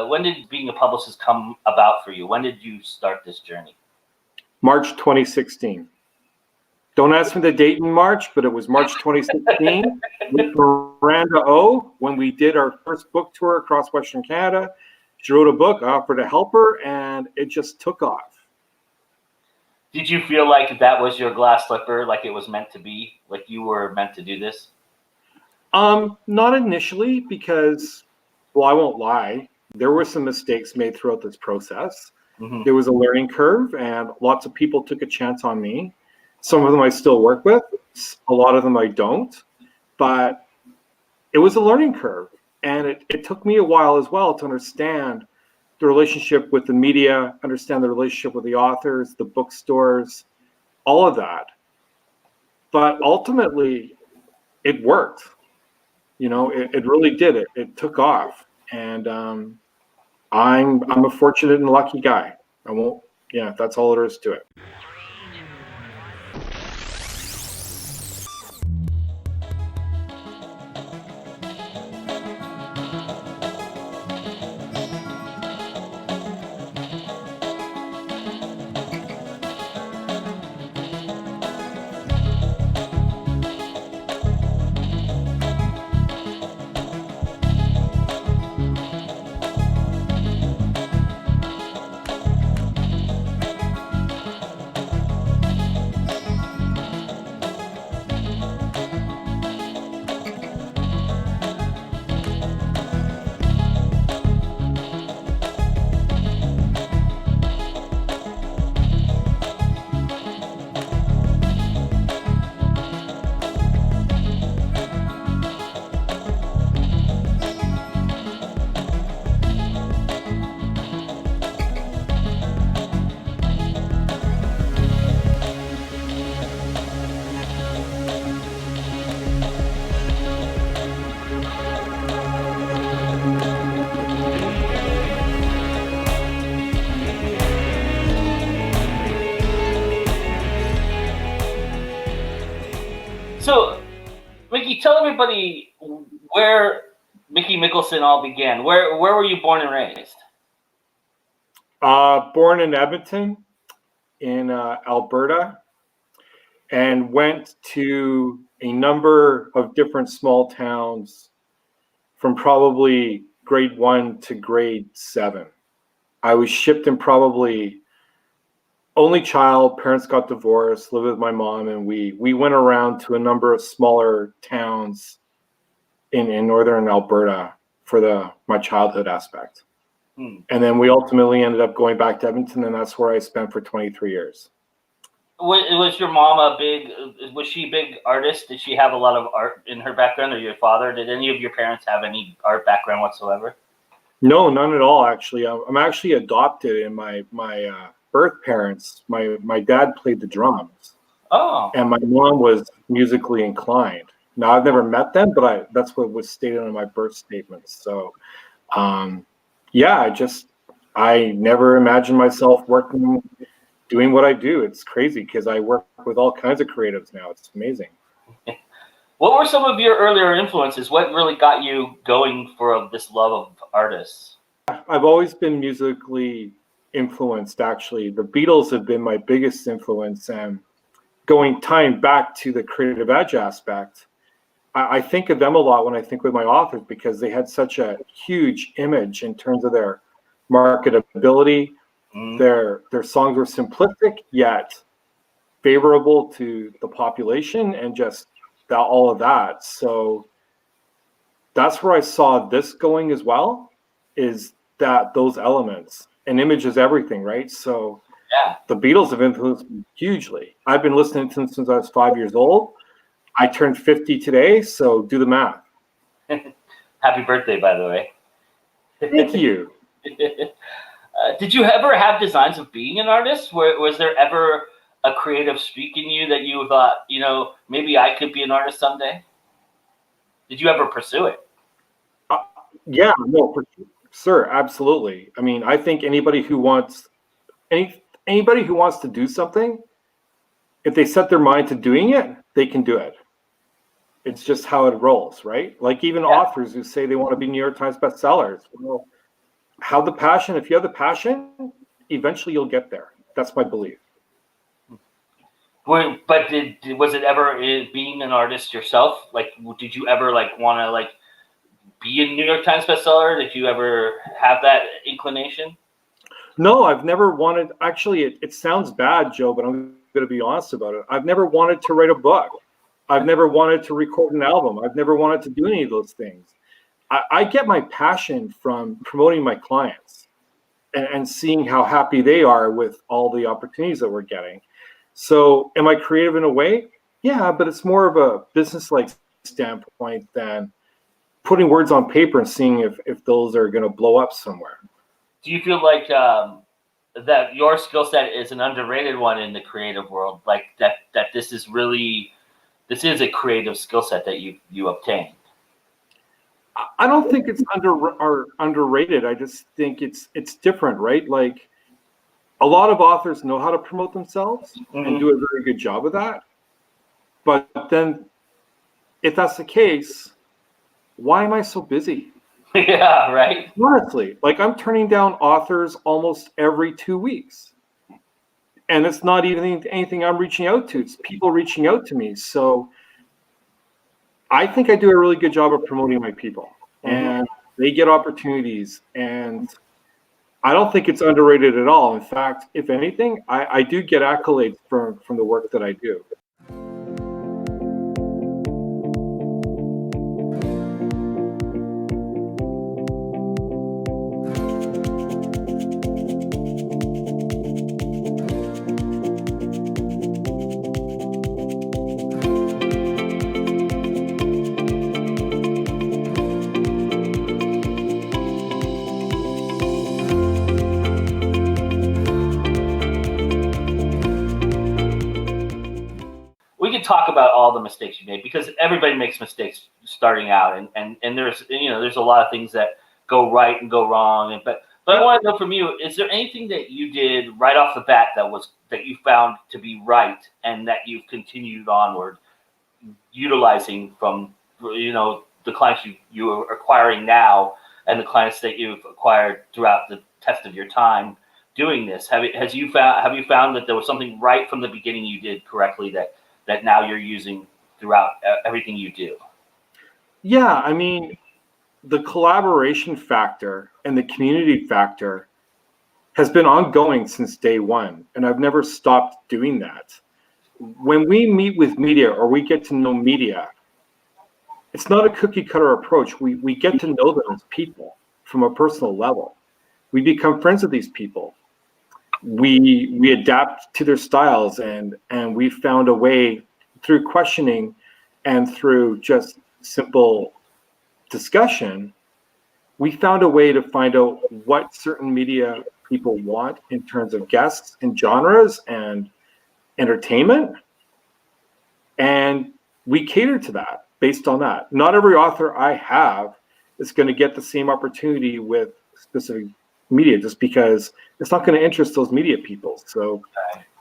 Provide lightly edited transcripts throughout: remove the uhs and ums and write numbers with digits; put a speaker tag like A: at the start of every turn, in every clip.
A: when did being a publicist come about for you? When did you start this journey?
B: March 2016. Don't ask me the date in March, but it was March 2016 with Miranda O when we did our first book tour across Western Canada. She wrote a book, I offered to help her, and it just took off.
A: Did you feel like that was your glass slipper, like it was meant to be, like you were meant to do this?
B: Not initially, because, well, I won't lie, there were some mistakes made throughout this process.
A: Mm-hmm.
B: There was a learning curve, and lots of people took a chance on me. Some of them I still work with, a lot of them I don't, but it was a learning curve. And it took me a while as well to understand the relationship with the media, understand the relationship with the authors, the bookstores, all of that. But ultimately, it worked. You know, it really did. It took off. And I'm a fortunate and lucky guy. That's all there is to it.
A: So, Mickey, tell everybody where Mickey Mikkelson all began. Where were you born and raised?
B: Born in Edmonton, in Alberta, and went to a number of different small towns from probably grade 1 to grade 7. I was shipped in probably only child, parents got divorced, lived with my mom, and we went around to a number of smaller towns in northern Alberta for my childhood aspect. And then we ultimately ended up going back to Edmonton, and that's where I spent for 23 years.
A: Was your mom was she a big artist? Did she have a lot of art in her background, or your father? Did any of your parents have any art background whatsoever?
B: No, none at all, actually. I'm actually adopted, and my birth parents, my dad played the drums.
A: Oh.
B: And my mom was musically inclined. Now, I've never met them, but that's what was stated on my birth statement. So, I never imagined myself doing what I do. It's crazy because I work with all kinds of creatives now. It's amazing.
A: What were some of your earlier influences? What really got you going for this love of artists?
B: I've always been musically influenced, actually. The Beatles have been my biggest influence, and tying back to the creative edge aspect, I think of them a lot when I think with my authors because they had such a huge image in terms of their marketability. Their songs were simplistic yet favorable to the population and just all of that. So that's where I saw this going as well, is that those elements, and image is everything, right? So
A: yeah,
B: the Beatles have influenced me hugely. I've been listening to them since I was 5 years old. I turned 50 today, so do the math.
A: Happy birthday, by the way.
B: Thank you.
A: Did you ever have designs of being an artist? Was there ever a creative streak in you that you thought, maybe I could be an artist someday? Did you ever pursue it?
B: Yeah, no, for sure, absolutely. I mean, I think anybody who wants to do something, if they set their mind to doing it, they can do it. It's just how it rolls, right? Like even authors who say they want to be New York Times bestsellers. Well, have the passion. If you have the passion, eventually you'll get there. That's my belief.
A: But was it ever being an artist yourself? Like, did you ever like want to like be a New York Times bestseller? Did you ever have that inclination?
B: No, I've never wanted. Actually, it sounds bad, Joe, but I'm going to be honest about it. I've never wanted to write a book. I've never wanted to record an album. I've never wanted to do any of those things. I get my passion from promoting my clients and seeing how happy they are with all the opportunities that we're getting. So am I creative in a way? Yeah, but it's more of a business-like standpoint than putting words on paper and seeing if those are going to blow up somewhere.
A: Do you feel like that your skill set is an underrated one in the creative world? Like that this is a creative skill set that you obtained?
B: I don't think it's underrated. I just think it's different, right? Like a lot of authors know how to promote themselves and do a very good job of that. But then if that's the case, why am I so busy?
A: Yeah, right.
B: Honestly, like I'm turning down authors almost every 2 weeks. And it's not even anything I'm reaching out to. It's people reaching out to me. So I think I do a really good job of promoting my people. And they get opportunities. And I don't think it's underrated at all. In fact, if anything, I do get accolades from the work that I do.
A: We could talk about all the mistakes you made because everybody makes mistakes starting out, and there's a lot of things that go right and go wrong. But I want to know from you: is there anything that you did right off the bat that you found to be right, and that you've continued onward utilizing from the clients you are acquiring now and the clients that you've acquired throughout the test of your time doing this? Have you found that there was something right from the beginning you did correctly that now you're using throughout everything you do?
B: Yeah, I mean, the collaboration factor and the community factor has been ongoing since day one, and I've never stopped doing that. When we meet with media or we get to know media, it's not a cookie cutter approach. We get to know them as people from a personal level. We become friends with these people. We adapt to their styles, and we found a way through questioning and through just simple discussion. We found a way to find out what certain media people want in terms of guests and genres and entertainment, and we cater to that based on that. Not every author I have is going to get the same opportunity with specific media just because it's not going to interest those media people. So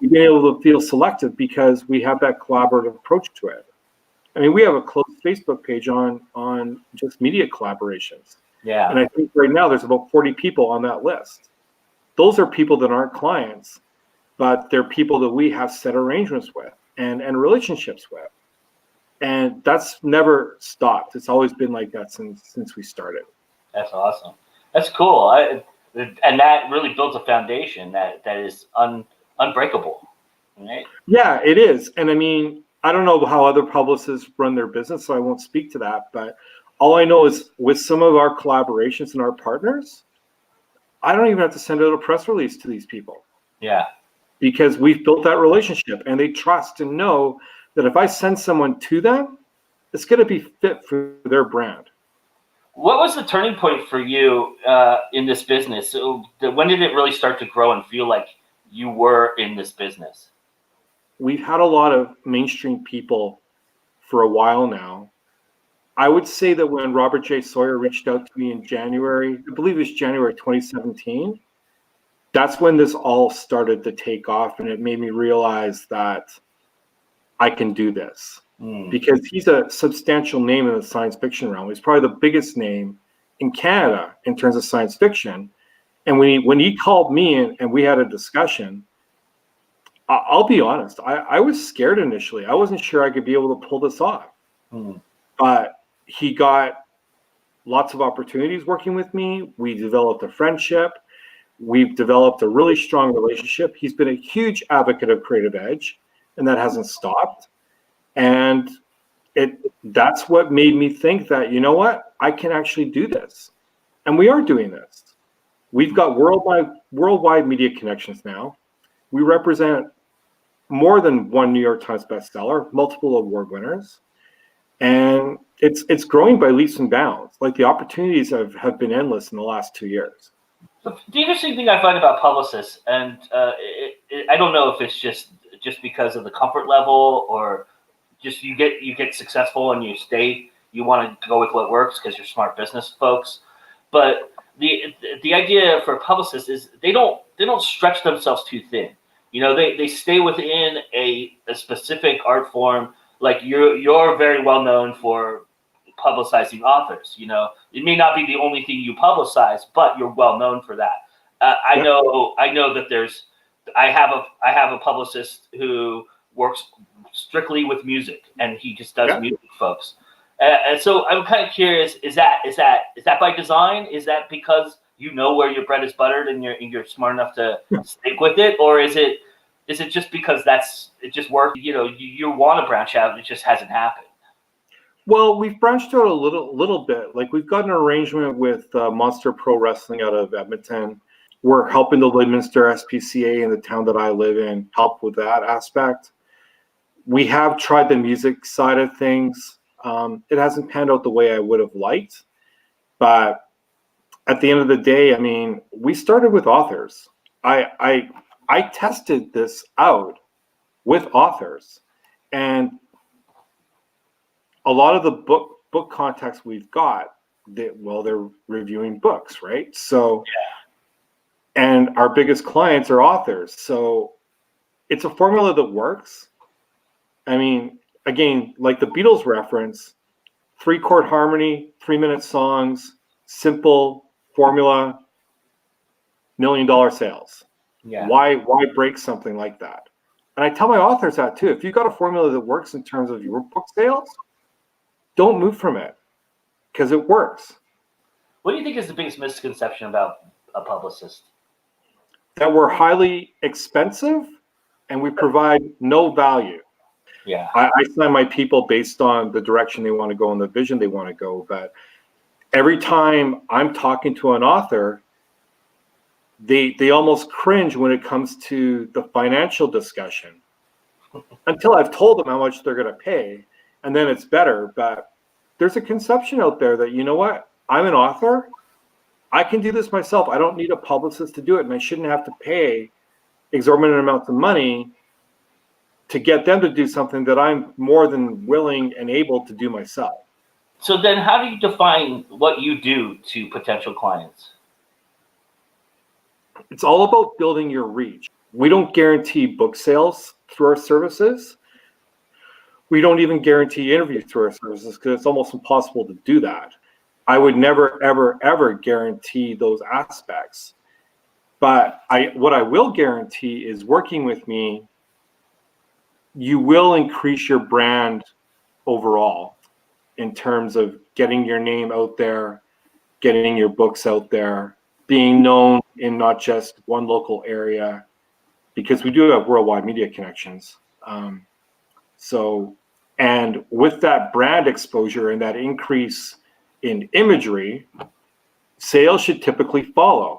B: you've been able to feel selective because we have that collaborative approach to it. I mean, we have a closed Facebook page on just media collaborations.
A: Yeah.
B: And I think right now there's about 40 people on that list. Those are people that aren't clients, but they're people that we have set arrangements with and relationships with. And that's never stopped. It's always been like that since we started.
A: That's awesome. That's cool. And that really builds a foundation that is unbreakable, right?
B: Yeah, it is. And I mean, I don't know how other publicists run their business, so I won't speak to that. But all I know is with some of our collaborations and our partners, I don't even have to send out a press release to these people.
A: Yeah.
B: Because we've built that relationship and they trust and know that if I send someone to them, it's going to be fit for their brand.
A: What was the turning point for you in this business? So when did it really start to grow and feel like you were in this business?
B: We've had a lot of mainstream people for a while now. I would say that when Robert J. Sawyer reached out to me in January, I believe it was January 2017, that's when this all started to take off, and it made me realize that I can do this. Because he's a substantial name in the science fiction realm. He's probably the biggest name in Canada in terms of science fiction. And when he called me and we had a discussion, I'll be honest, I was scared initially. I wasn't sure I could be able to pull this off. But he got lots of opportunities working with me. We developed a friendship. We've developed a really strong relationship. He's been a huge advocate of Creative Edge, and that hasn't stopped. And that's what made me think that, you know what, I can actually do this. And we are doing this. We've got worldwide media connections now. We represent more than one New York Times bestseller, multiple award winners. And it's growing by leaps and bounds. Like, the opportunities have been endless in the last 2 years.
A: So the interesting thing I find about publicists, and I don't know if it's just because of the comfort level, or just you get successful and you want to go with what works because you're smart business folks. But the idea for publicists is they don't stretch themselves too thin. They stay within a specific art form. Like, you're very well known for publicizing authors. It may not be the only thing you publicize, but you're well known for that. I know that I have a publicist who works strictly with music, and he just does music, folks. And so I'm kind of curious: is that by design? Is that because you know where your bread is buttered and you're smart enough to stick with it, or is it just because it just worked? You want to branch out, it just hasn't happened.
B: Well, we've branched out a little bit. Like, we've got an arrangement with Monster Pro Wrestling out of Edmonton. We're helping the Lloydminster SPCA in the town that I live in help with that aspect. We have tried the music side of things. It hasn't panned out the way I would have liked. But at the end of the day, I mean, we started with authors. I tested this out with authors. And a lot of the book contacts we've got, they're reviewing books, right? So, and our biggest clients are authors. So it's a formula that works. I mean, again, like the Beatles reference, 3-chord harmony, 3-minute songs, simple formula, $1 million sales.
A: Yeah.
B: Why break something like that? And I tell my authors that too. If you've got a formula that works in terms of your book sales, don't move from it, because it works.
A: What do you think is the biggest misconception about a publicist?
B: That we're highly expensive and we provide no value.
A: Yeah.
B: I sign my people based on the direction they want to go and the vision they want to go. But every time I'm talking to an author, they almost cringe when it comes to the financial discussion until I've told them how much they're going to pay. And then it's better. But there's a conception out there that, you know what, I'm an author. I can do this myself. I don't need a publicist to do it. And I shouldn't have to pay exorbitant amounts of money to get them to do something that I'm more than willing and able to do myself.
A: So then how do you define what you do to potential clients?
B: It's all about building your reach. We don't guarantee book sales through our services. We don't even guarantee interviews through our services because it's almost impossible to do that. I would never, ever, ever guarantee those aspects. But what I will guarantee is working with me, you will increase your brand overall in terms of getting your name out there, getting your books out there, being known in not just one local area, because we do have worldwide media connections. And with that brand exposure and that increase in imagery, sales should typically follow.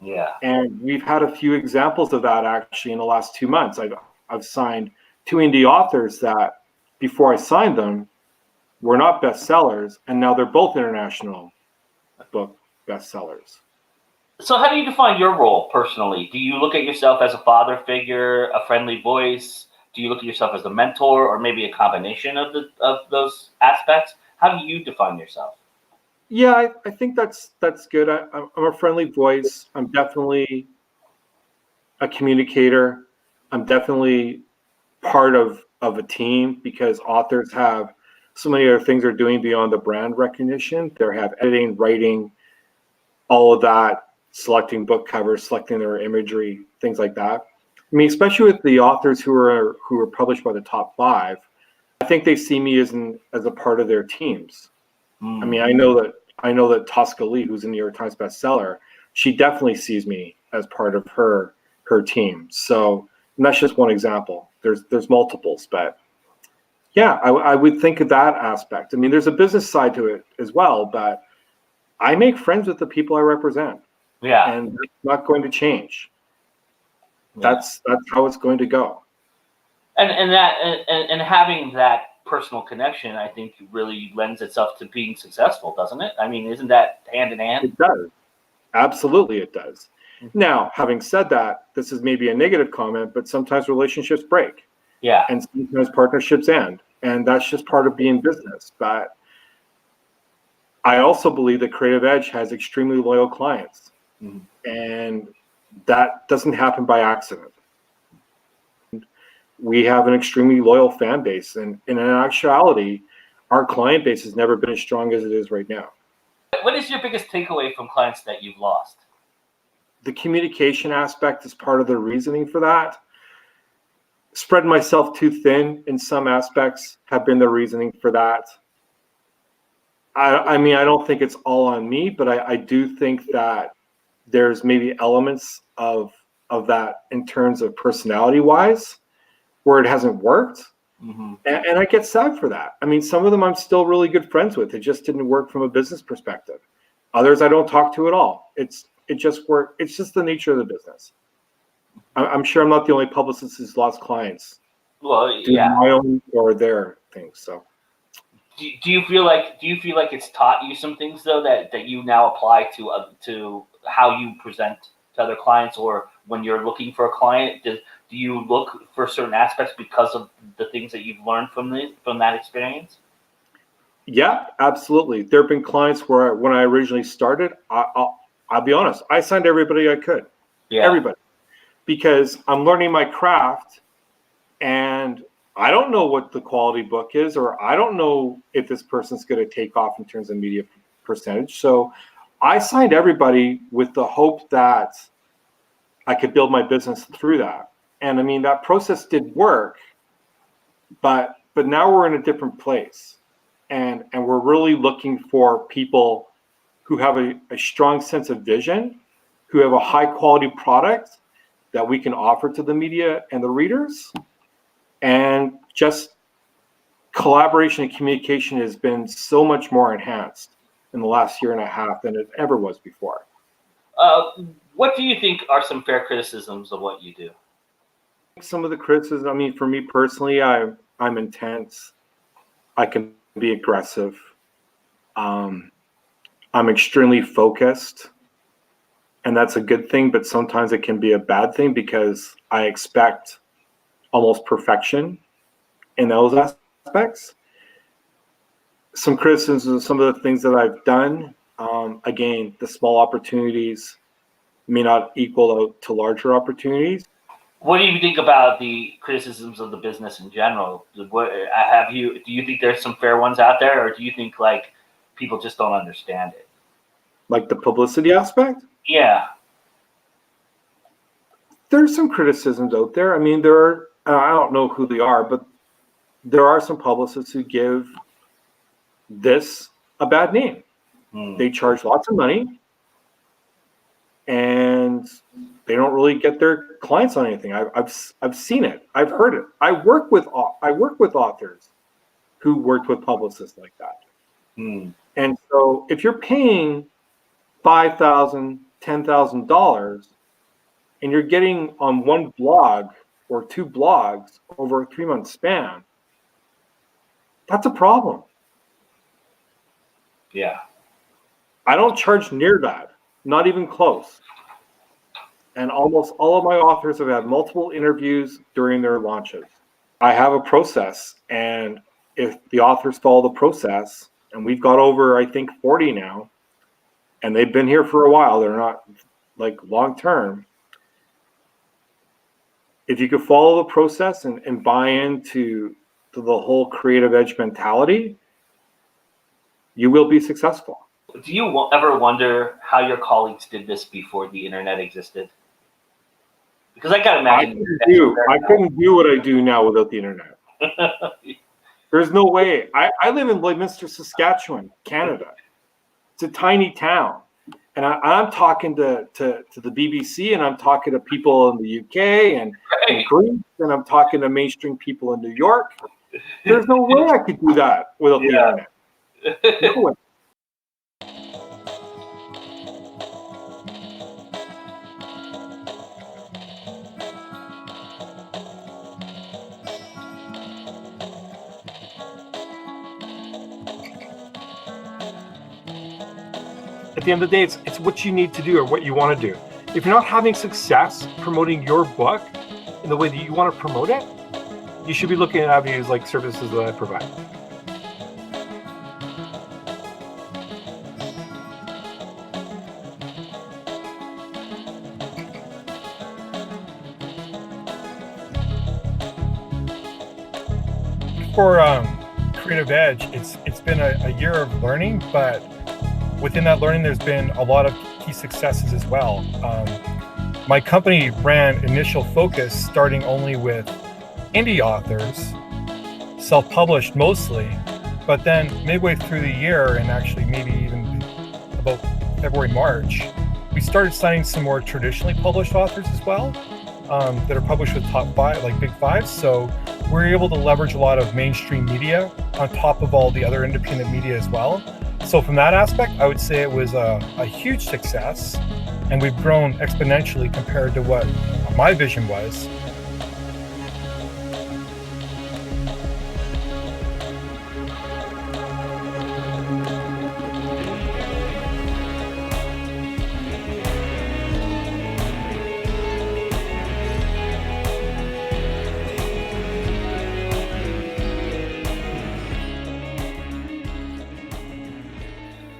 A: Yeah.
B: And we've had a few examples of that actually in the last 2 months. I've signed 2 indie authors that before I signed them were not bestsellers, and now they're both international book bestsellers.
A: So how do you define your role personally? Do you look at yourself as a father figure, a friendly voice? Do you look at yourself as a mentor, or maybe a combination of those aspects? How do you define yourself?
B: Yeah, I think that's good. I'm a friendly voice. I'm definitely a communicator. I'm definitely part of a team, because authors have so many other things they're doing beyond the brand recognition. They have editing, writing, all of that. selecting book covers, selecting their imagery, things like that. I mean, especially with the authors who are published by the top 5, I think they see me as a part of their teams. I mean, I know that Tosca Lee, who's a New York Times bestseller, she definitely sees me as part of her team. So, and that's just one example. There's multiples, but yeah, I would think of that aspect. I mean, there's a business side to it as well, but I make friends with the people I represent.
A: Yeah.
B: And it's not going to change. That's how it's going to go.
A: And having that personal connection, I think, really lends itself to being successful, doesn't it? I mean, isn't that hand in hand?
B: It does. Absolutely, it does. Now, having said that, this is maybe a negative comment, but sometimes relationships break.
A: Yeah.
B: And sometimes partnerships end. And that's just part of being business. But I also believe that Creative Edge has extremely loyal clients. And that doesn't happen by accident. We have an extremely loyal fan base. And in actuality, our client base has never been as strong as it is right now.
A: What is your biggest takeaway from clients that you've lost?
B: The communication aspect is part of the reasoning for that. Spread myself too thin in some aspects have been the reasoning for that. I mean, I don't think it's all on me, but I do think that there's maybe elements of that in terms of personality wise where it hasn't worked. And I get sad for that. I mean, some of them I'm still really good friends with. It just didn't work from a business perspective. Others I don't talk to at all. It just worked. It's just the nature of the business. I'm sure I'm not the only publicist who's lost clients.
A: Well, yeah.
B: My own or their things. So,
A: do you feel like it's taught you some things though that you now apply to how you present to other clients, or when you're looking for a client? Do you look for certain aspects because of the things that you've learned from that experience?
B: Yeah, absolutely. There have been clients where when I originally started, I'll be honest, I signed everybody I could.
A: Yeah.
B: Everybody. Because I'm learning my craft and I don't know what the quality book is, or I don't know if this person's going to take off in terms of media percentage. So I signed everybody with the hope that I could build my business through that. And I mean, that process did work, but now we're in a different place. And we're really looking for people who have a strong sense of vision, who have a high quality product that we can offer to the media and the readers. And just collaboration and communication has been so much more enhanced in the last year and a half than it ever was before.
A: What do you think are some fair criticisms of what you do?
B: Some of the criticism, I mean, for me personally, I'm intense. I can be aggressive. I'm extremely focused. And that's a good thing, but sometimes it can be a bad thing because I expect almost perfection in those aspects. Some criticisms of some of the things that I've done. Again, the small opportunities may not equal out to larger opportunities.
A: What do you think about the criticisms of the business in general? Do you think there's some fair ones out there, or do you think like people just don't understand it?
B: Like the publicity aspect?
A: Yeah.
B: There's some criticisms out there. I mean, I don't know who they are, but there are some publicists who give this a bad name. They charge lots of money and they don't really get their clients on anything. I've seen it. I've heard it. I work with authors who worked with publicists like that. And so if you're paying $5,000, $10,000 and you're getting on one blog or two blogs over a 3-month span, that's a problem.
A: Yeah.
B: I don't charge near that, not even close. And almost all of my authors have had multiple interviews during their launches. I have a process, and if the authors follow the process, and we've got over, I think, 40 now, and they've been here for a while, they're not like long term. If you could follow the process and buy into the whole creative edge mentality, you will be successful.
A: Do you ever wonder how your colleagues did this before the internet existed? Because I gotta imagine
B: I couldn't do what I do now without the internet. There's no way. I live in Lloydminster, Saskatchewan, Canada. It's a tiny town. And I'm talking to the BBC, and I'm talking to people in the UK and Greece, and I'm talking to mainstream people in New York. There's no way I could do that without the internet. No way.
C: At the end of the day, it's what you need to do or what you want to do. If you're not having success promoting your book in the way that you want to promote it, you should be looking at avenues like services that I provide. For Creative Edge, it's been a year of learning, but within that learning, there's been a lot of key successes as well. My company ran initial focus starting only with indie authors, self-published mostly, but then midway through the year, and actually maybe even about February, March, we started signing some more traditionally published authors as well, that are published with top five, like big fives. So we're able to leverage a lot of mainstream media on top of all the other independent media as well. So from that aspect, I would say it was a huge success, and we've grown exponentially compared to what my vision was.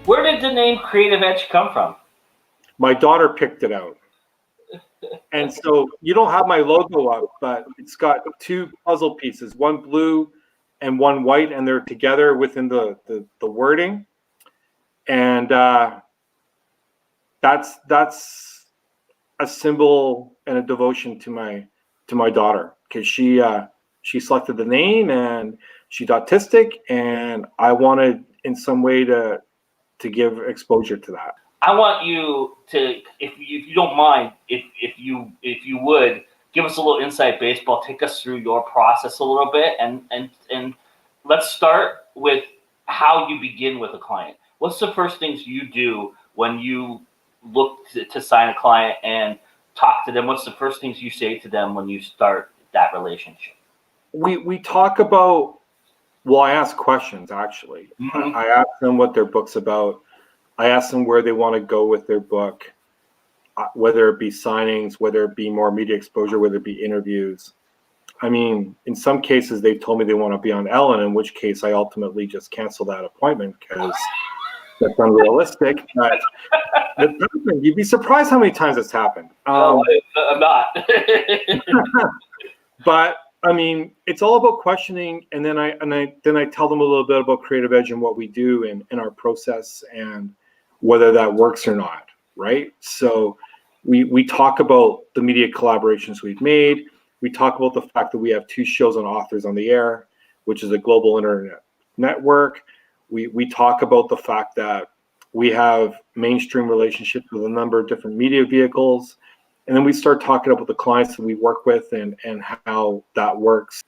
A: Where did the name Creative Edge come from?
B: My daughter picked it out. And so you don't have my logo up, but it's got two puzzle pieces, one blue and one white, and they're together within the wording. And that's a symbol and a devotion to my daughter, because she selected the name and she's autistic, and I wanted in some way to give exposure to that.
A: I want you to, if you don't mind, if you would give us a little inside baseball, take us through your process a little bit, and let's start with how you begin with a client. What's the first things you do when you look to sign a client and talk to them? What's the first things you say to them when you start that relationship?
B: We talk about, well, I ask questions actually. Mm-hmm. I ask them what their book's about. I ask them where they want to go with their book, whether it be signings, whether it be more media exposure, whether it be interviews. I mean, in some cases, they've told me they want to be on Ellen, in which case I ultimately just cancel that appointment because that's unrealistic. But you'd be surprised how many times it's happened.
A: No, I'm not.
B: But I mean, it's all about questioning, and then I tell them a little bit about Creative Edge and what we do and our process and whether that works or not, right? So we talk about the media collaborations we've made. We talk about the fact that we have 2 shows on Authors on the Air, which is a global internet network. We talk about the fact that we have mainstream relationships with a number of different media vehicles. And then we start talking about the clients that we work with and how that works.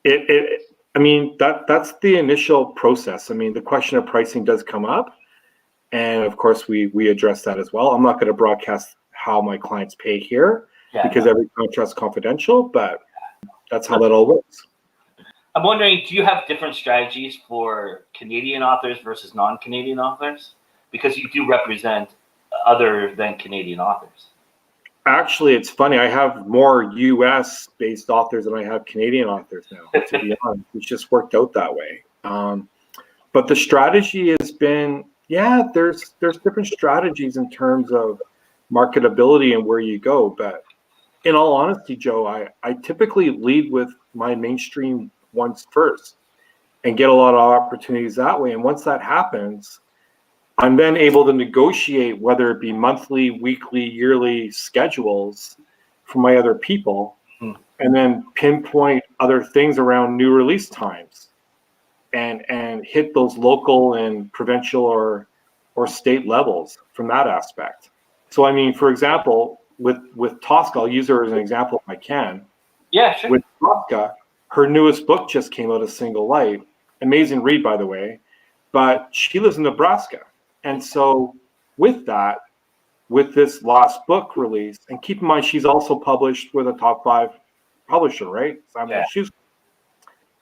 B: I mean, that's the initial process. I mean, the question of pricing does come up. And of course, we address that as well. I'm not going to broadcast how my clients pay here because every contract's confidential, but that's how that all works.
A: I'm wondering, do you have different strategies for Canadian authors versus non-Canadian authors? Because you do represent other than Canadian authors.
B: Actually, it's funny. I have more U.S.-based authors than I have Canadian authors now, to be honest. It's just worked out that way. But the strategy has been, there's different strategies in terms of marketability and where you go. But in all honesty, Joe, I typically lead with my mainstream ones first and get a lot of opportunities that way. And once that happens, I'm then able to negotiate whether it be monthly, weekly, yearly schedules for my other people, and then pinpoint other things around new release times and hit those local and provincial or state levels from that aspect. So I mean, for example, with Tosca, I'll use her as an example if I can.
A: Yeah, sure.
B: With Tosca, her newest book just came out, A Single Light. Amazing read, by the way. But she lives in Nebraska. And so with that, with this last book release, and keep in mind, she's also published with a top 5 publisher, right? So, I mean,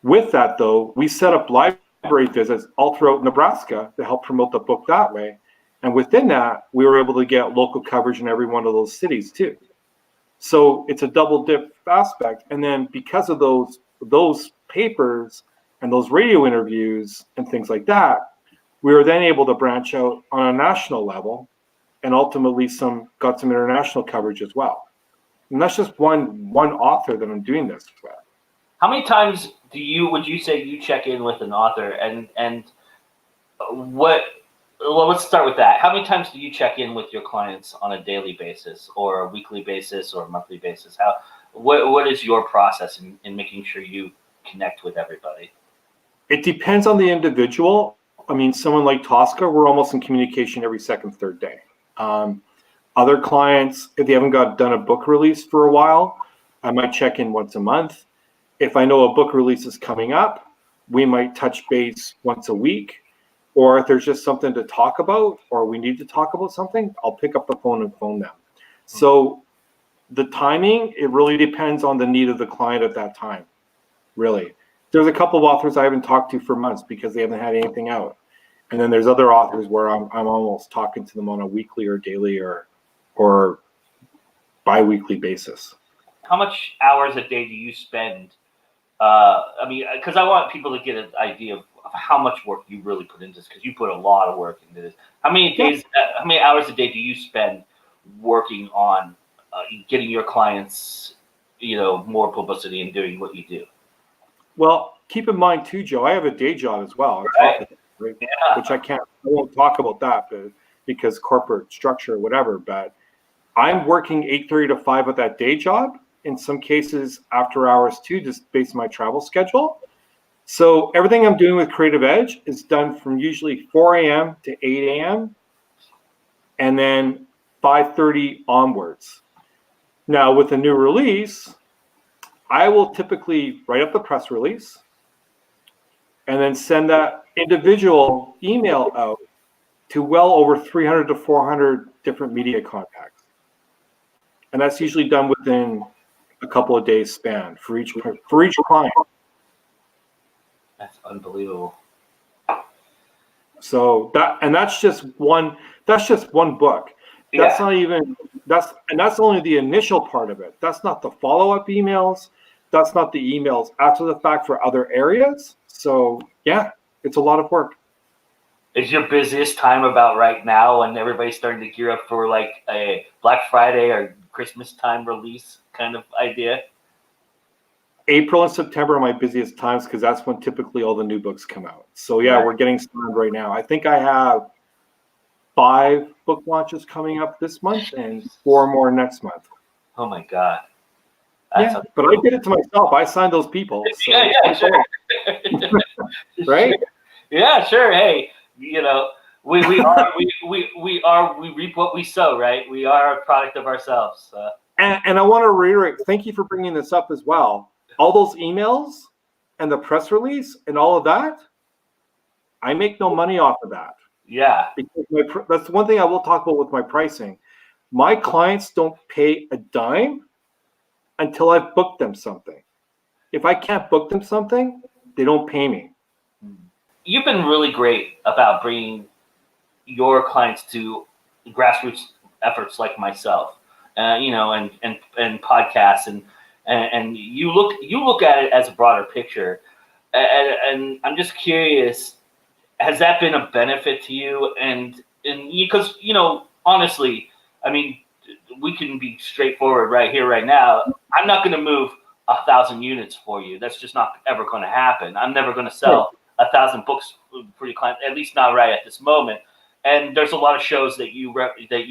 B: with that, though, we set up library visits all throughout Nebraska to help promote the book that way. And within that, we were able to get local coverage in every one of those cities, too. So it's a double dip aspect. And then because of those papers and those radio interviews and things like that, we were then able to branch out on a national level and ultimately got some international coverage as well. And that's just one author that I'm doing this with.
A: How many times would you say you check in with an author, and what? Well, let's start with that. How many times do you check in with your clients on a daily basis, or a weekly basis, or a monthly basis? What is your process in making sure you connect with everybody?
B: It depends on the individual. I mean, someone like Tosca, we're almost in communication every second, third day. Other clients, if they haven't done a book release for a while, I might check in once a month. If I know a book release is coming up, we might touch base once a week. Or if there's just something to talk about, or we need to talk about something, I'll pick up the phone and phone them. So the timing, it really depends on the need of the client at that time, really. There's a couple of authors I haven't talked to for months because they haven't had anything out. And then there's other authors where I'm almost talking to them on a weekly or daily or bi-weekly basis.
A: How much hours a day do you spend? I mean, because I want people to get an idea of how much work you really put into this, because you put a lot of work into this. How many hours a day do you spend working on getting your clients, more publicity and doing what you do?
B: Well, keep in mind too, Joe, I have a day job as well,
A: Right.
B: Which I won't talk about that because corporate structure or whatever, but I'm working 8:30 to 5 at that day job. In some cases, after hours too, just based on my travel schedule. So everything I'm doing with Creative Edge is done from usually 4 a.m. to 8 a.m. and then 5:30 onwards. Now, with a new release, I will typically write up the press release and then send that individual email out to well over 300 to 400 different media contacts. And that's usually done within a couple of days span for each client.
A: That's unbelievable.
B: So that's just one book. That's not even that's only the initial part of it. That's not the follow-up emails. That's not the emails after the fact for other areas. So yeah, it's a lot of work.
A: Is your busiest time about right now when everybody's starting to gear up for like a Black Friday or Christmas time release kind of idea?
B: April and September are my busiest times because that's when typically all the new books come out. So yeah, We're getting started right now. I think I have 5 book launches coming up this month and 4 more next month.
A: Oh my God.
B: But I did it to myself. I signed those people. So
A: yeah, sure.
B: Right?
A: Yeah, sure. Hey, we reap what we sow, right? We are a product of ourselves.
B: And I want to reiterate, thank you for bringing this up as well. All those emails and the press release and all of that, I make no money off of that.
A: Yeah.
B: Because that's one thing I will talk about with my pricing. My clients don't pay a dime until I've booked them something. If I can't book them something, they don't pay me.
A: You've been really great about bringing your clients to grassroots efforts like myself, and podcasts, and you look at it as a broader picture, and I'm just curious, has that been a benefit to you? And because honestly, I mean, we can be straightforward right here, right now. I'm not going to move 1,000 units for you. That's just not ever going to happen. I'm never going to sell 1,000 books for your client, at least not right at this moment. and there's a lot of shows that you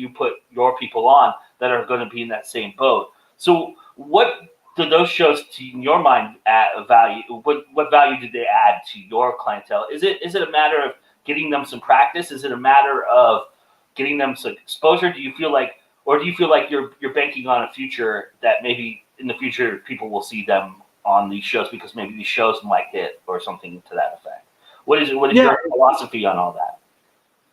A: put your people on that are going to be in that same boat. So what do those shows, in your mind, add a value? What value did they add to your clientele? Is it a matter of getting them some practice? Is it a matter of getting them some exposure? Do you feel like you're banking on a future that maybe in the future people will see them on these shows because maybe these shows might hit or something to that effect? What is your philosophy on all that?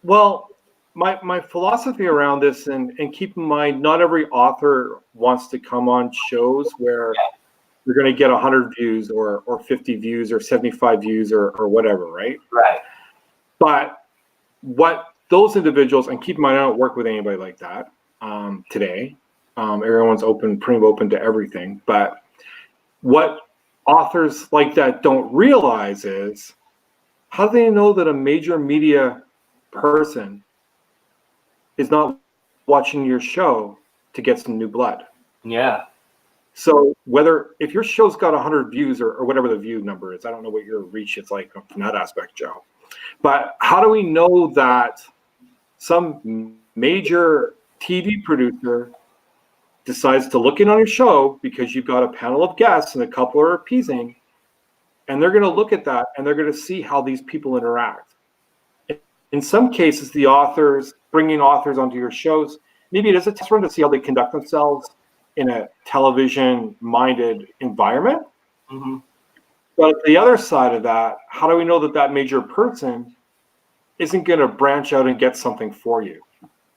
B: Well, my philosophy around this, and keep in mind, not every author wants to come on shows where you're going to get 100 views or 50 views or 75 views or whatever, right?
A: Right.
B: But what those individuals, and keep in mind, I don't work with anybody like that today. Everyone's pretty open to everything. But what authors like that don't realize is, how do they know that a major media person is not watching your show to get some new blood?
A: Yeah.
B: So if your show's got 100 views or whatever the view number is, I don't know what your reach is like from that aspect, Joe. But how do we know that some major TV producer decides to look in on your show because you've got a panel of guests and a couple are appeasing, and they're going to look at that and they're going to see how these people interact? In some cases, the authors, bringing authors onto your shows, maybe it is a test run to see how they conduct themselves in a television-minded environment.
A: Mm-hmm.
B: But the other side of that, how do we know that that major person isn't going to branch out and get something for you?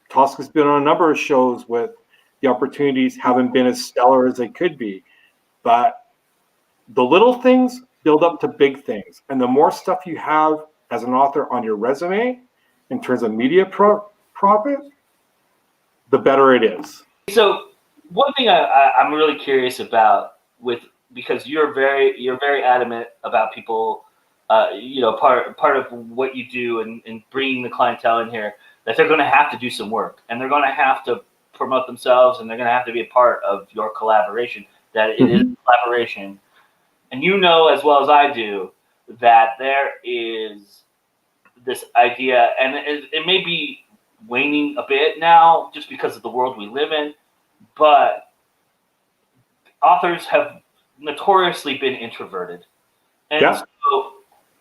B: Tosca's been on a number of shows with the opportunities haven't been as stellar as they could be. But the little things build up to big things. And the more stuff you have as an author on your resume in terms of media profit, the better it is.
A: So one thing I'm really curious about because you're very adamant about people, part of what you do and bringing the clientele in here, that they're going to have to do some work and they're going to have to promote themselves and they're going to have to be a part of your collaboration, that it is a collaboration. And you know as well as I do that there is this idea, and it may be waning a bit now just because of the world we live in, but authors have notoriously been introverted. And so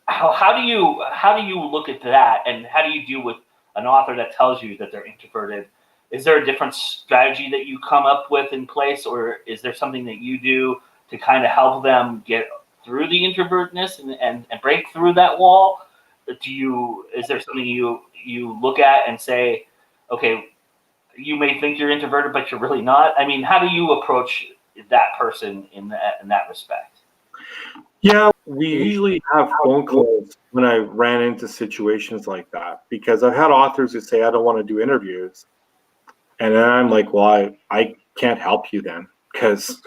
A: how do you look at that, and how do you deal with an author that tells you that they're introverted? Is there a different strategy that you come up with in place, or is there something that you do to kind of help them get through the introvertness and break through that wall? Is there something you look at and say, okay, you may think you're introverted, but you're really not? I mean, how do you approach that person in that respect?
B: Yeah, we usually have phone calls when I ran into situations like that, because I've had authors who say, I don't want to do interviews. And then I'm like, well, I can't help you then, because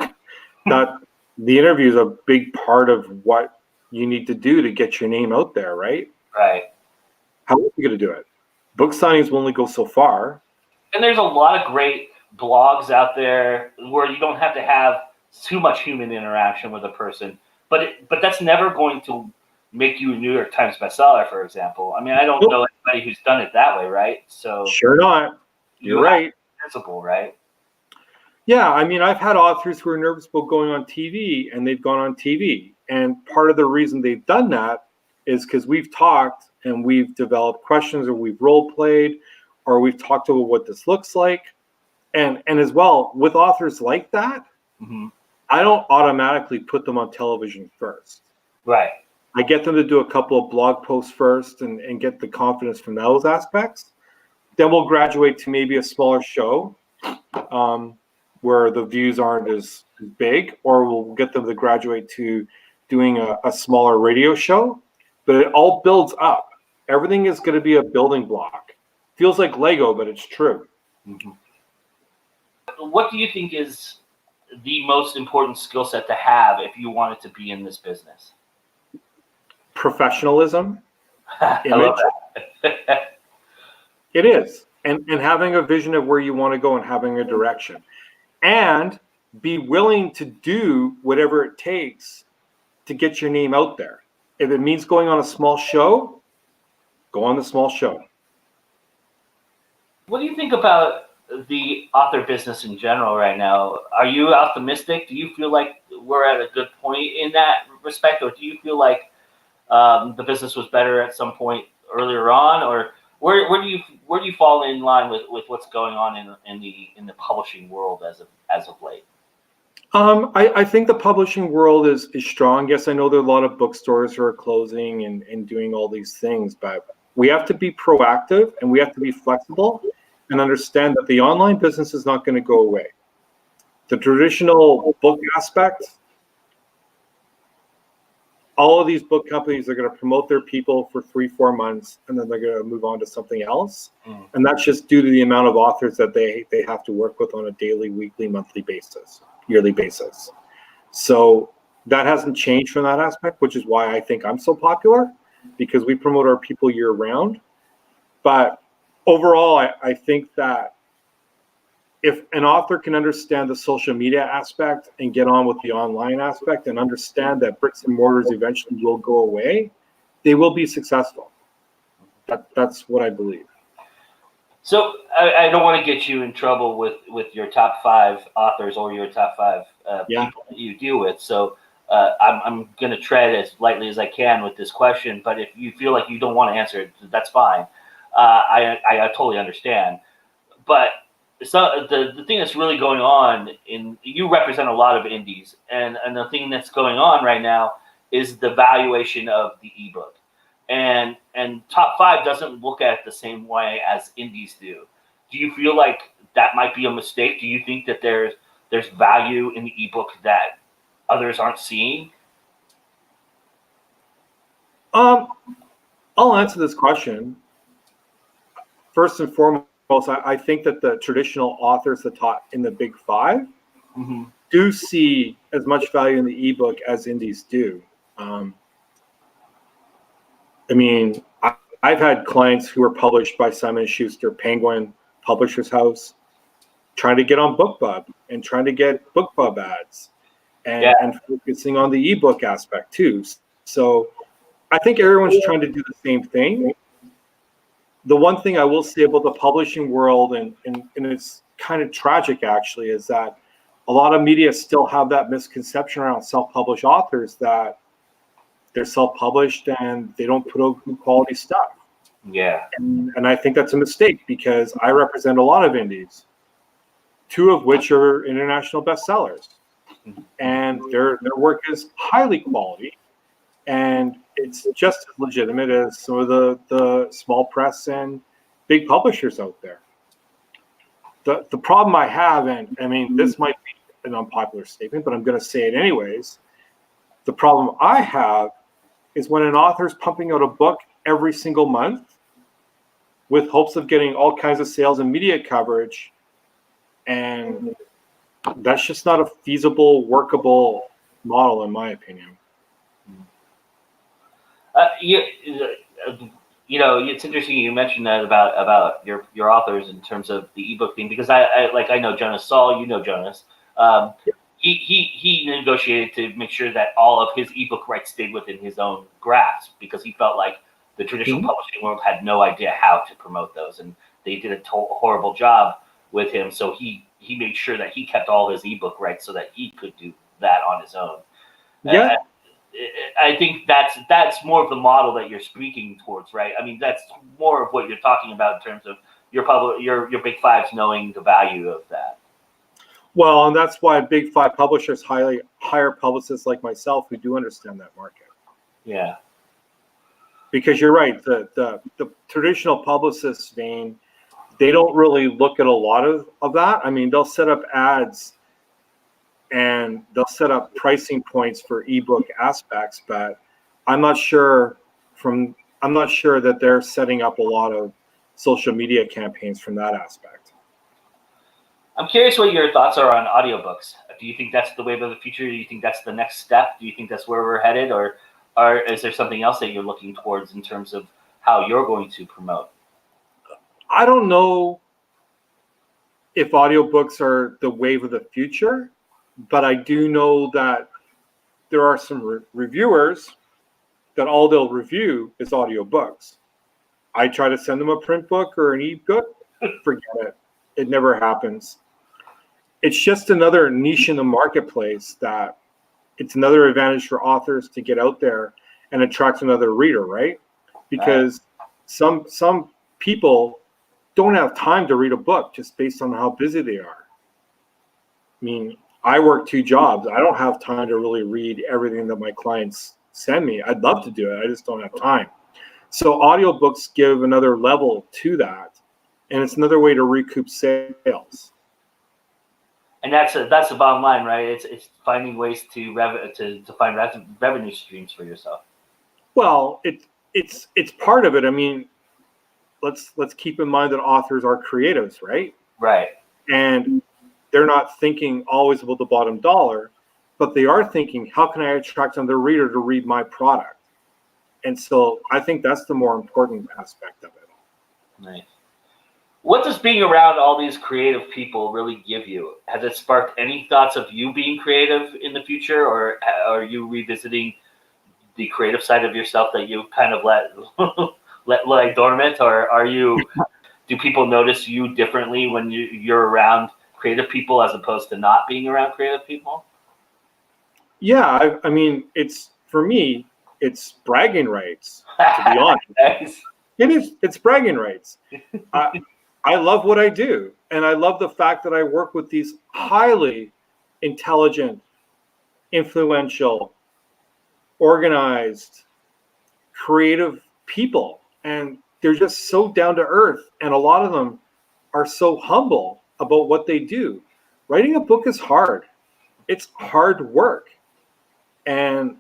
B: the interview is a big part of what you need to do to get your name out there, right?
A: Right.
B: How are you going to do it? Book signings will only go so far.
A: And there's a lot of great blogs out there where you don't have to have too much human interaction with a person, but that's never going to make you a New York Times bestseller, for example. I mean, I don't know anybody who's done it that way, right? So
B: sure not. You're right.
A: Principle, right?
B: Yeah, I mean, I've had authors who are nervous about going on TV, and they've gone on TV. And part of the reason they've done that is because we've talked and we've developed questions, or we've role played, or we've talked about what this looks like. And as well, with authors like that, I don't automatically put them on television first.
A: Right.
B: I get them to do a couple of blog posts first and get the confidence from those aspects. Then we'll graduate to maybe a smaller show where the views aren't as big, or we'll get them to graduate to doing a smaller radio show. But it all builds up. Everything is going to be a building block. Feels like Lego, but it's true.
A: Mm-hmm. What do you think is the most important skill set to have if you wanted to be in this business?
B: Professionalism.
A: I love that.
B: It is. And having a vision of where you want to go and having a direction. And be willing to do whatever it takes to get your name out there. If it means going on a small show, go on the small show.
A: What do you think about the author business in general right now? Are you optimistic? Do you feel like we're at a good point in that respect, or do you feel like the business was better at some point earlier on, or where do you fall in line with what's going on in the publishing world as of late?
B: I think the publishing world is strong. Yes, I know there are a lot of bookstores who are closing and doing all these things, but we have to be proactive and we have to be flexible and understand that the online business is not going to go away. The traditional book aspect, all of these book companies are going to promote their people for 3-4 months and then they're going to move on to something else. And that's just due to the amount of authors that they have to work with on a daily, weekly, monthly basis, yearly basis. So that hasn't changed from that aspect, which is why I think I'm so popular, because we promote our people year round. But overall, I think that if an author can understand the social media aspect and get on with the online aspect and understand that bricks and mortars eventually will go away, they will be successful. That's what I believe.
A: So I don't want to get you in trouble with your top 5 authors or your top 5 people that you deal with. So I'm going to tread as lightly as I can with this question. But if you feel like you don't want to answer it, that's fine. I totally understand. But so the thing that's really going on you represent a lot of indies, and the thing that's going on right now is the valuation of the ebook, and top 5 doesn't look at it the same way as indies do. Do you feel like that might be a mistake? Do you think that there's value in the ebook that others aren't seeing?
B: I'll answer this question. First and foremost, I think that the traditional authors that taught in the big 5 do see as much value in the ebook as indies do. I mean, I've had clients who were published by Simon & Schuster, Penguin, Publishers House, trying to get on BookBub and trying to get BookBub ads and focusing on the ebook aspect too. So I think everyone's trying to do the same thing. The one thing I will say about the publishing world, and it's kind of tragic actually, is that a lot of media still have that misconception around self-published authors that they're self-published and they don't put out good quality stuff.
A: Yeah.
B: And I think that's a mistake, because I represent a lot of indies, 2 of which are international bestsellers. And their work is highly quality. And it's just as legitimate as some of the small press and big publishers out there. The problem I have, and I mean, this might be an unpopular statement, but I'm going to say it anyways. The problem I have is when an author's pumping out a book every single month with hopes of getting all kinds of sales and media coverage, and that's just not a feasible, workable model, in my opinion.
A: It's interesting you mentioned that about your authors in terms of the ebook thing, because I know Jonas Saul, Jonas. He negotiated to make sure that all of his ebook rights stayed within his own grasp, because he felt like the traditional publishing world had no idea how to promote those, and they did a horrible job with him. So he made sure that he kept all his ebook rights so that he could do that on his own.
B: Yeah.
A: I think that's more of the model that you're speaking towards, right? I mean, that's more of what you're talking about in terms of your big 5s knowing the value of that.
B: Well, and that's why big 5 publishers hire publicists like myself who do understand that market.
A: Yeah.
B: Because you're right, the traditional publicist vein, they don't really look at a lot of that. I mean, they'll set up ads and they'll set up pricing points for ebook aspects, but I'm not sure that they're setting up a lot of social media campaigns from that aspect.
A: I'm curious what your thoughts are on audiobooks. Do you think that's the wave of the future? Do you think that's the next step? Do you think that's where we're headed, or is there something else that you're looking towards in terms of how you're going to promote?
B: I don't know if audiobooks are the wave of the future, but I do know that there are some reviewers that all they'll review is audiobooks. I try to send them a print book or an ebook, forget it. It never happens. It's just another niche in the marketplace that it's another advantage for authors to get out there and attract another reader, right? Because some people don't have time to read a book just based on how busy they are. I mean, I work 2 jobs. I don't have time to really read everything that my clients send me. I'd love to do it. I just don't have time. So audiobooks give another level to that, and it's another way to recoup sales.
A: And that's the bottom line, right? It's finding ways to find revenue streams for yourself.
B: Well, it's part of it. I mean, let's keep in mind that authors are creatives, right?
A: Right.
B: And they're not thinking always about the bottom dollar, but they are thinking, how can I attract another reader to read my product? And so I think that's the more important aspect of it.
A: Nice. What does being around all these creative people really give you? Has it sparked any thoughts of you being creative in the future, or are you revisiting the creative side of yourself that you kind of let lie dormant, or do people notice you differently when you're around creative people as opposed to not being around creative people?
B: Yeah, I mean, for me, it's bragging rights, to be honest.
A: Nice.
B: It's bragging rights. I love what I do, and I love the fact that I work with these highly intelligent, influential, organized, creative people, and they're just so down to earth, and a lot of them are so humble about what they do. Writing a book is hard. It's hard work, and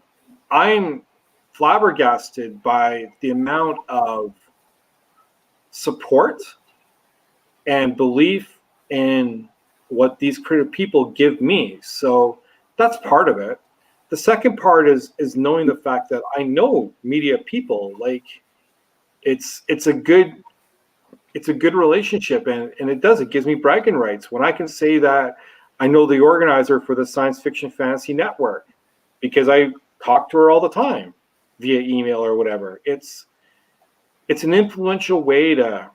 B: I'm flabbergasted by the amount of support and belief in what these creative people give me. So that's part of it. The second part is knowing the fact that I know media people. Like it's a good relationship, and it gives me bragging rights when I can say that I know the organizer for the Science Fiction Fantasy Network because I talk to her all the time via email or whatever. It's an influential way to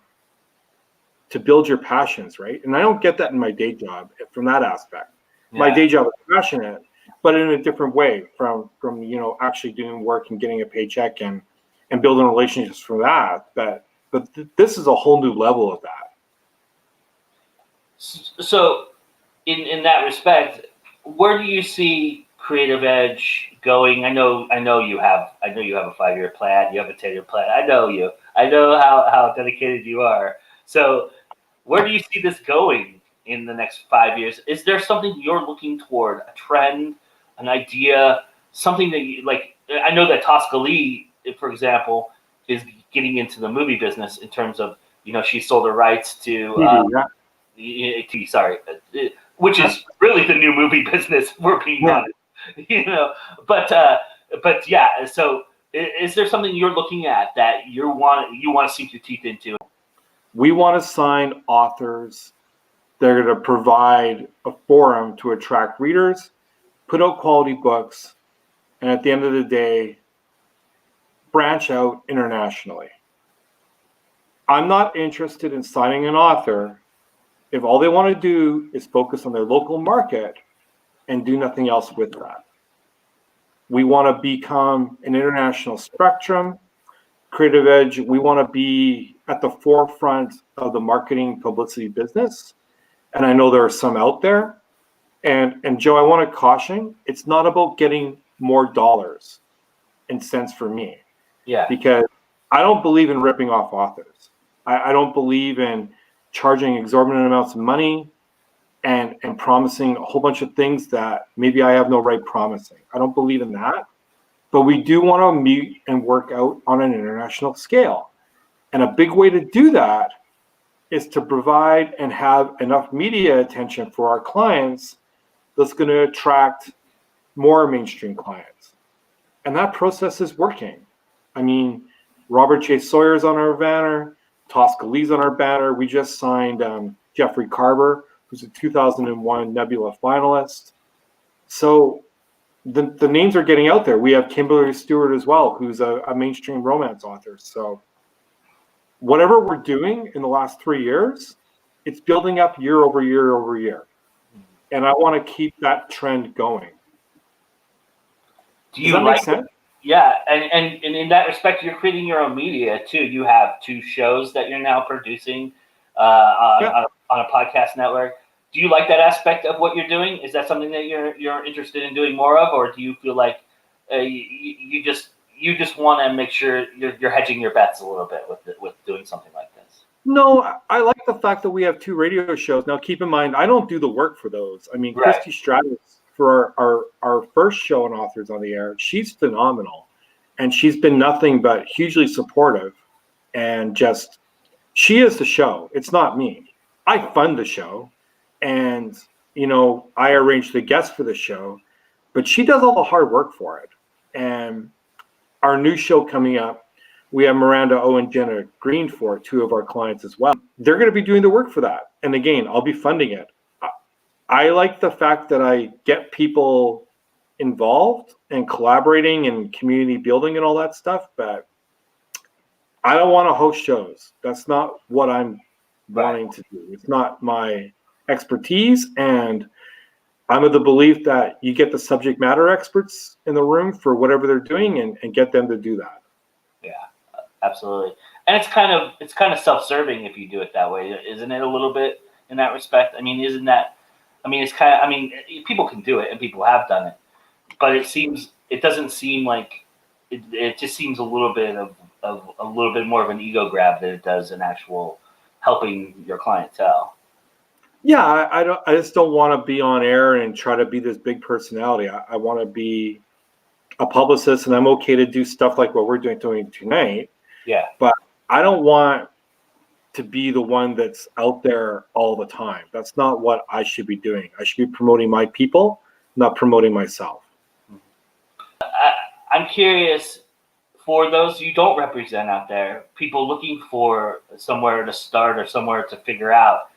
B: build your passions, right? And I don't get that in my day job from that aspect. Yeah. My day job is passionate, but in a different way from actually doing work and getting a paycheck and building relationships from that. But this is a whole new level of that.
A: So in that respect, where do you see Creative Edge going? I know you have a 5-year plan. You have a 10-year plan. I know you. I know how dedicated you are. So where do you see this going in the next 5 years? Is there something you're looking toward, a trend, an idea, something that you like? I know that Tosca Lee, for example, is getting into the movie business in terms of, she sold her rights to TV, sorry, which is really the new movie business, we're being honest, but yeah, so is there something you're looking at that you want to sink your teeth into?
B: We want to sign authors that are going to provide a forum to attract readers, put out quality books, and at the end of the day, branch out internationally. I'm not interested in signing an author if all they want to do is focus on their local market and do nothing else with that. We want to become an international spectrum. Creative Edge, we want to be at the forefront of the marketing publicity business. And I know there are some out there. And Joe, I want to caution, it's not about getting more dollars and cents for me.
A: Yeah.
B: Because I don't believe in ripping off authors. I don't believe in charging exorbitant amounts of money and promising a whole bunch of things that maybe I have no right promising. I don't believe in that. But we do want to meet and work out on an international scale. And a big way to do that is to provide and have enough media attention for our clients that's going to attract more mainstream clients. And that process is working. I mean, Robert J. Sawyer's on our banner, Tosca Lee's on our banner. We just signed Jeffrey Carver, who's a 2001 Nebula finalist. So the names are getting out there. We have Kimberly Stewart as well, who's a mainstream romance author. So whatever we're doing in the last 3 years, it's building up year over year over year. And I want to keep that trend going.
A: Do
B: Does
A: you
B: that
A: like
B: make sense?
A: Yeah, and in that respect, you're creating your own media too. You have 2 shows that you're now producing on a podcast network. Do you like that aspect of what you're doing? Is that something that you're interested in doing more of, or do you feel like you just want to make sure you're hedging your bets a little bit with doing something like this?
B: No, I like the fact that we have 2 radio shows. Now, keep in mind, I don't do the work for those. I mean,
A: Right.
B: Christy Stratus, for our first show on Authors on the Air, she's phenomenal. And she's been nothing but hugely supportive. And just, she is the show. It's not me. I fund the show. And, I arrange the guests for the show. But she does all the hard work for it. And our new show coming up, we have Miranda O and Jenna Green for 2 of our clients as well. They're going to be doing the work for that. And again, I'll be funding it. I like the fact that I get people involved and collaborating and community building and all that stuff, but I don't want to host shows. That's not what I'm wanting to do. It's not my expertise. And I'm of the belief that you get the subject matter experts in the room for whatever they're doing and get them to do that.
A: Yeah, absolutely. And it's kind of self-serving if you do it that way, isn't it? A little bit in that respect. I mean, it's kind of. I mean, people can do it, and people have done it, but it doesn't seem like it just seems a little bit of a little bit more of an ego grab than it does an actual helping your clientele.
B: Yeah, I just don't want to be on air and try to be this big personality. I want to be a publicist, and I'm okay to do stuff like what we're doing tonight.
A: Yeah.
B: But I don't want to be the one that's out there all the time. That's not what I should be doing. I should be promoting my people, not promoting myself.
A: I'm curious, for those you don't represent out there, people looking for somewhere to start or somewhere to figure out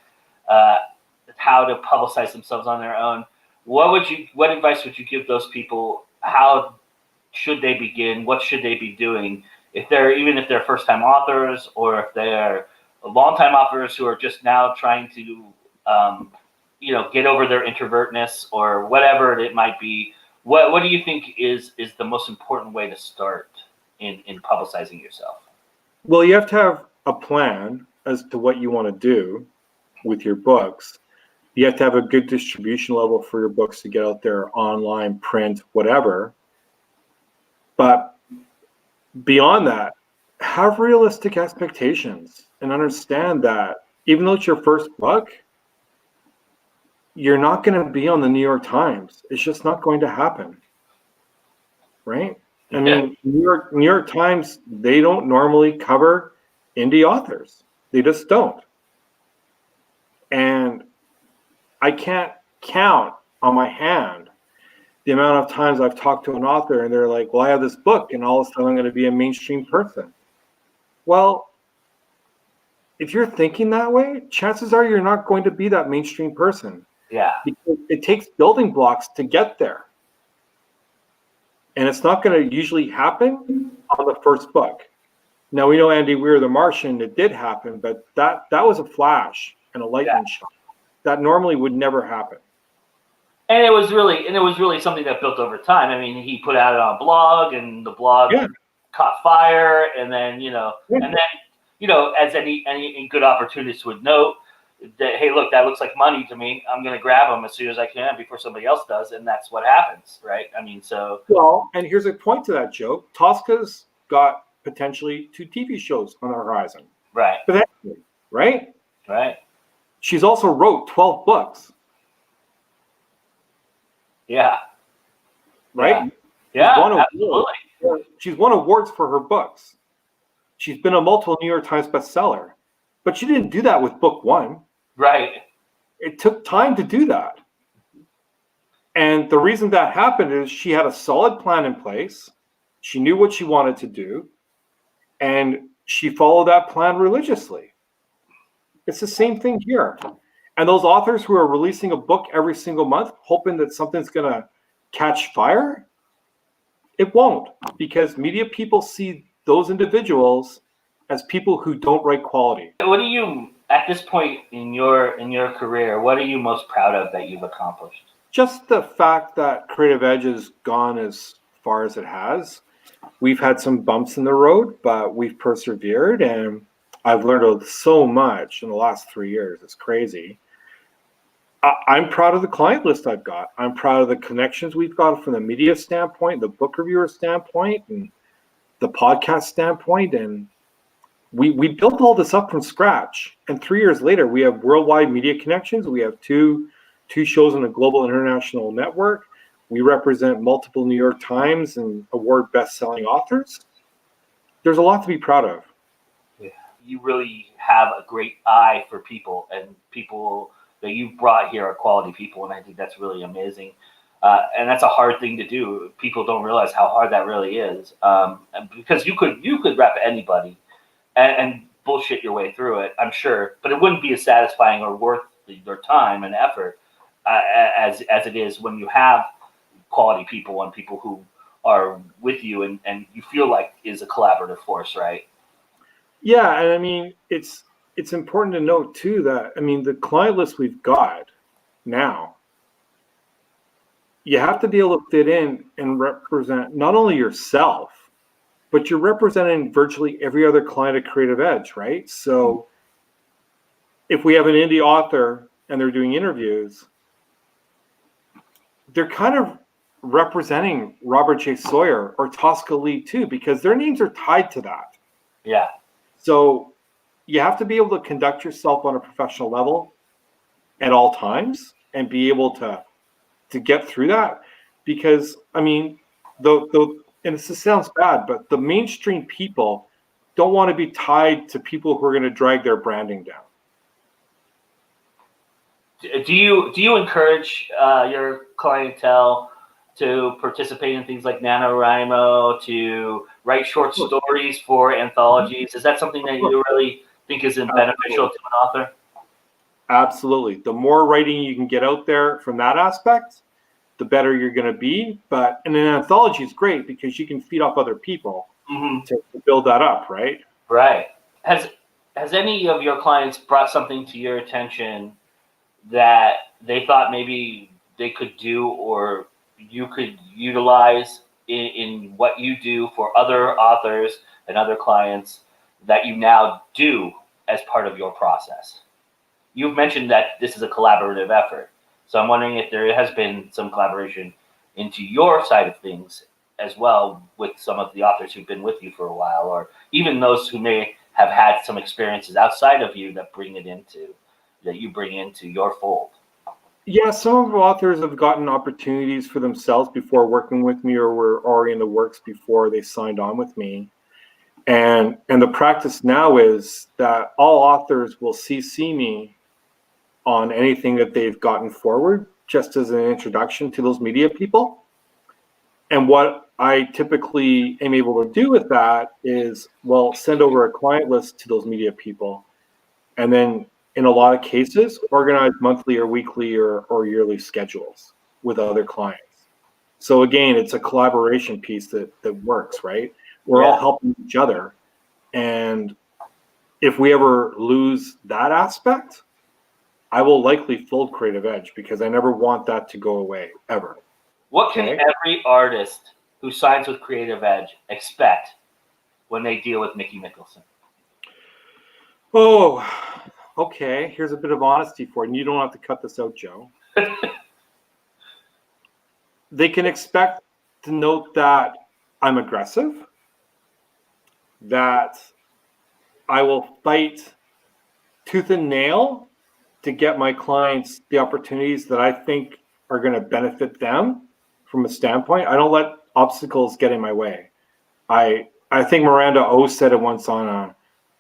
A: how to publicize themselves on their own, what advice would you give those people? How should they begin? What should they be doing? If they're first-time authors, or if they're long-time authors who are just now trying to, get over their introvertness or whatever it might be, what do you think is the most important way to start in publicizing yourself?
B: Well, you have to have a plan as to what you want to do with your books. You have to have a good distribution level for your books to get out there online, print, whatever. But beyond that, have realistic expectations and understand that even though it's your first book, you're not going to be on the New York Times. It's just not going to happen. Right? I mean, New York Times, they don't normally cover indie authors. They just don't. And I can't count on my hand the amount of times I've talked to an author and they're like, well, I have this book and all of a sudden I'm going to be a mainstream person. Well, if you're thinking that way, chances are you're not going to be that mainstream person.
A: Yeah.
B: Because it takes building blocks to get there. And it's not going to usually happen on the first book. Now, we know Andy Weir, The Martian, it did happen, but that was a flash and a lightning shot. That normally would never happen.
A: And it was really something that built over time. I mean, he put out on a blog, and the blog caught fire, and then as any good opportunist would note, that, hey, look, that looks like money to me. I'm going to grab them as soon as I can before somebody else does, and that's what happens, right? I mean, so. Well,
B: and here's a point to that, Joe. Tosca's got potentially 2 TV shows on the horizon.
A: Right.
B: Potentially, right?
A: Right.
B: She's also wrote 12 books.
A: Yeah.
B: Right?
A: Yeah, absolutely.
B: She's won awards for her books. She's been a multiple New York Times bestseller. But she didn't do that with book 1.
A: Right.
B: It took time to do that. And the reason that happened is she had a solid plan in place. She knew what she wanted to do. And she followed that plan religiously. It's the same thing here. And those authors who are releasing a book every single month, hoping that something's going to catch fire, it won't. Because media people see those individuals as people who don't write quality.
A: What are you, at this point in your career, what are you most proud of that you've accomplished?
B: Just the fact that Creative Edge has gone as far as it has. We've had some bumps in the road, but we've persevered, and I've learned so much in the last 3 years. It's crazy. I'm proud of the client list I've got. I'm proud of the connections we've got from the media standpoint, the book reviewer standpoint, and the podcast standpoint. And we built all this up from scratch. And 3 years later, we have worldwide media connections. We have two shows on a global international network. We represent multiple New York Times and award best-selling authors. There's a lot to be proud of.
A: Yeah. You really have a great eye for people, and people that you've brought here are quality people, and I think that's really amazing. And that's a hard thing to do. People don't realize how hard that really is, because you could rep anybody and bullshit your way through it, I'm sure, but it wouldn't be as satisfying or worth your time and effort as it is when you have quality people and people who are with you and you feel like is a collaborative force, right?
B: Yeah, and I mean, it's important to note too that, I mean, the client list we've got now, you have to be able to fit in and represent not only yourself, but you're representing virtually every other client at Creative Edge, right? So if we have an indie author and they're doing interviews, they're kind of representing Robert J. Sawyer or Tosca Lee too, because their names are tied to that.
A: Yeah.
B: So you have to be able to conduct yourself on a professional level at all times and be able to get through that. Because, I mean, and this sounds bad, but the mainstream people don't want to be tied to people who are going to drag their branding down.
A: Do you encourage your clientele to participate in things like NaNoWriMo, to write short stories for anthologies? Is that something that you really think is beneficial to an author?
B: Absolutely. The more writing you can get out there from that aspect, the better you're going to be. But and an anthology is great because you can feed off other people to build that up, right?
A: Right. Has any of your clients brought something to your attention that they thought maybe they could do or you could utilize in what you do for other authors and other clients that you now do as part of your process? You've mentioned that this is a collaborative effort, so I'm wondering if there has been some collaboration into your side of things as well with some of the authors who've been with you for a while, or even those who may have had some experiences outside of you that you bring into your fold.
B: Yeah, some of our authors have gotten opportunities for themselves before working with me, or were already in the works before they signed on with me. And the practice now is that all authors will CC me on anything that they've gotten forward, just as an introduction to those media people. And what I typically am able to do with that is, well, send over a client list to those media people, and then in a lot of cases, organize monthly or weekly or yearly schedules with other clients. So again, it's a collaboration piece that works, right? We're all helping each other. And if we ever lose that aspect, I will likely fold Creative Edge because I never want that to go away, ever.
A: What can every artist who signs with Creative Edge expect when they deal with Mickey Mikkelson?
B: Oh, okay. Here's a bit of honesty for you, and you don't have to cut this out, Joe. They can expect to note that I'm aggressive, that I will fight tooth and nail to get my clients the opportunities that I think are going to benefit them from a standpoint. I don't let obstacles get in my way. I think Miranda O said it once on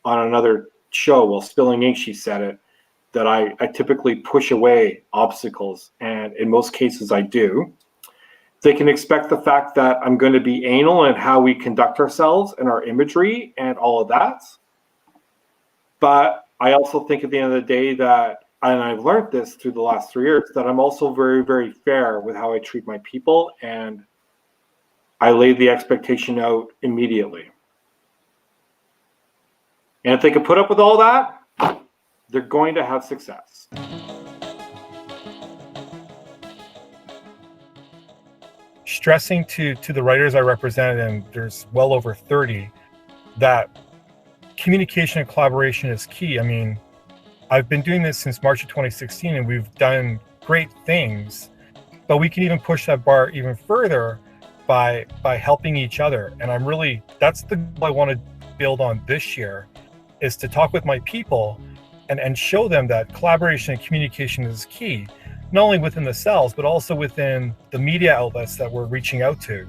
B: another show, well, Spilling Ink, she said it, that I typically push away obstacles, and in most cases I do. They can expect the fact that I'm going to be anal in how we conduct ourselves and our imagery and all of that. But I also think at the end of the day that, and I've learned this through the last 3 years, that I'm also very, very fair with how I treat my people, and I lay the expectation out immediately. And if they can put up with all that, they're going to have success.
C: Stressing to the writers I represent, and there's well over 30, that communication and collaboration is key. I mean, I've been doing this since March of 2016, and we've done great things, but we can even push that bar even further by helping each other. And that's the goal I want to build on this year, is to talk with my people and show them that collaboration and communication is key, not only within the cells, but also within the media outlets that we're reaching out to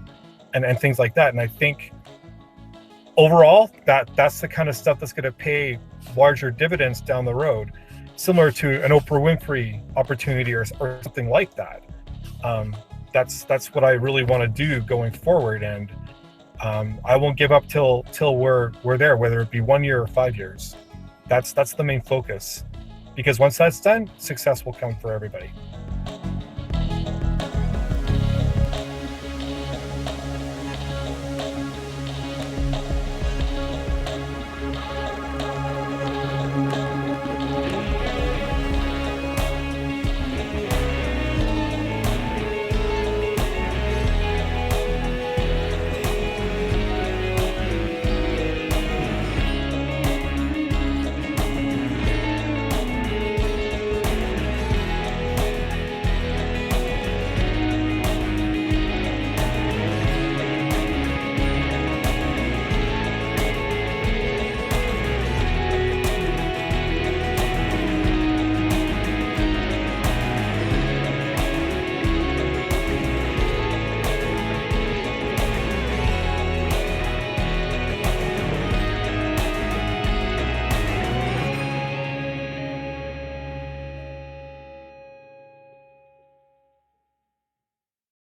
C: and things like that. And I think overall, that's the kind of stuff that's going to pay larger dividends down the road, similar to an Oprah Winfrey opportunity or something like that. That's what I really want to do going forward, and I won't give up till we're there, whether it be 1 year or 5 years. That's the main focus, because once that's done, success will come for everybody.